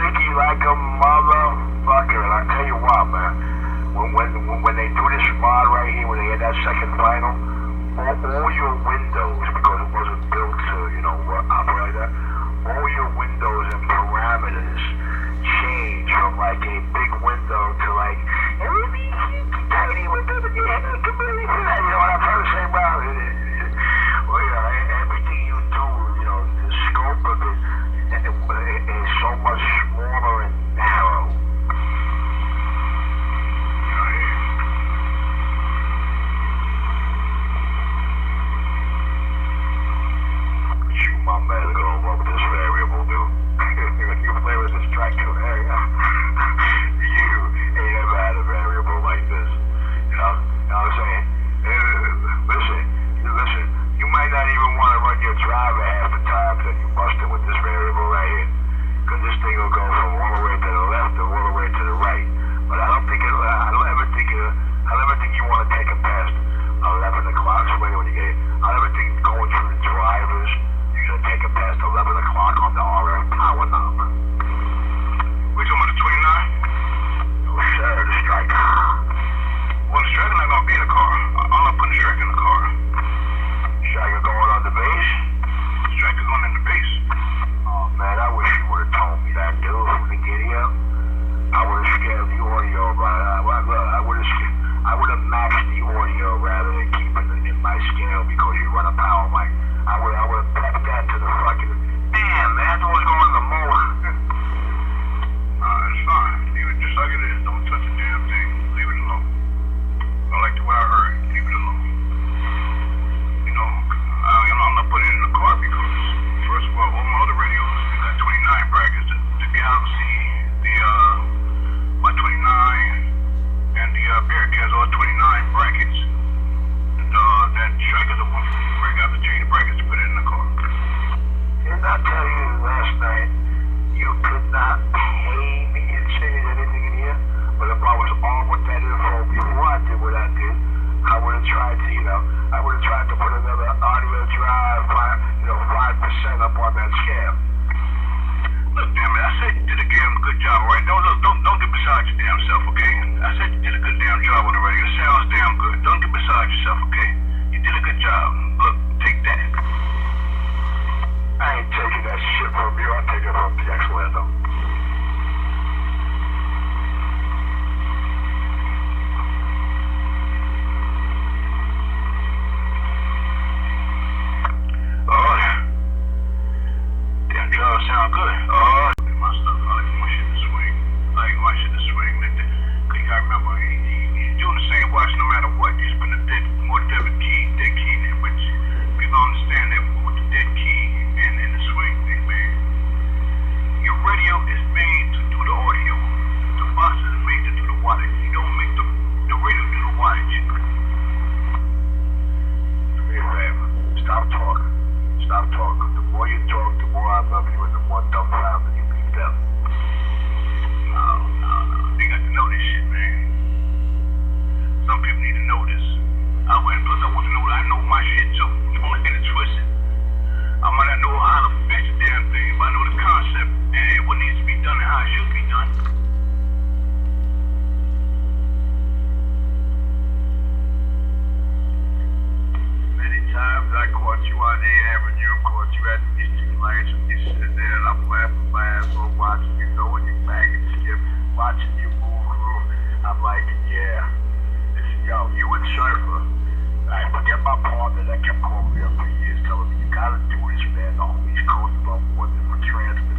tricky like a motherfucker. And I tell you what, man, when they do this mod right here, when they hit that second vinyl, all your windows, because it wasn't built to, operate that, all your windows and parameters change from like a big window to like a really tiny window that you have to completely flat. You know what I'm trying to say about it? Well, everything you do, the scope of it is so much smaller and narrow. Shoot my man, go over this variable, dude. You play with this track to an area. You ain't ever had a variable like this. You know what I'm saying? Listen, you might not even want to run your driver half the time that you busting with this variable right here. Because this thing will go from all the way to the left or all the way to the right. But I don't ever think you want to take it past 11 o'clock. So when you get it, I don't ever think going through the drivers, you're going to take it past 11 o'clock on the RF power knob. We talking about the 29? No, sir, the strike. Well, the striker not going to be in the car. I'm not putting the striker in the car. Striker going on the base? Striker going in the base. Oh, man, I wish you would have told me that, dude, from the giddy up. I would have scaled the audio, but I would have matched the audio rather than keeping it in my scale because you run a power mic. I would have pepped that to the fucking... Damn, man, that's what's going on the mower. It's fine. Leave it just like it is. Don't touch a damn thing. Leave it alone. I like the way I heard. Leave it alone. I'm not putting it in the car because, first of all my other radios, they got 29 brackets. The Galaxy, my 29, and the Bearcats all 29 brackets. And that Striker's the one where I got to change the brackets to put it in the car. Didn't I tell you last night you could not pay me to change anything in here? But if I was on with that info before I did what I did, I would have tried to put another audio drive, 5% up on that scale. Look, damn it, I said you did a damn good job, right? Don't get beside your damn self, okay? I said you did a good damn job on the radio. It sounds damn good. Don't get beside yourself, okay? You did a good job. Look, take that. I ain't taking that shit from you. I'll take it from the X-Lando. Sound good. My stuff. I like my shit to swing. Cause you gotta remember, he's doing the same watch no matter what. You spend a more dead key in it, which people understand that with the dead key and the swing thing, man. Your radio is made to do the audio. The box is made to do the wattage. You don't make the radio do the wattage. Do me a favor. Stop talking. The more you talk, the more I love you, and the more dumbfounded you become. No. They got to know this shit, man. Some people need to know this. Plus I want to know that I know my shit too. Don't get it twisted. I might not know how to fix the damn thing, but I know the concept and what needs to be done and how it should be done. Many times I caught you on the avenue, caught you at these two lights, and you're sitting there, and I'm laughing my ass off, watching you go and you bang and skip, watching you move through. I'm like, yeah. You and Surfer. I forget my partner that kept calling me up for years, telling me, you gotta do this, man. The whole East Coast about one different transfer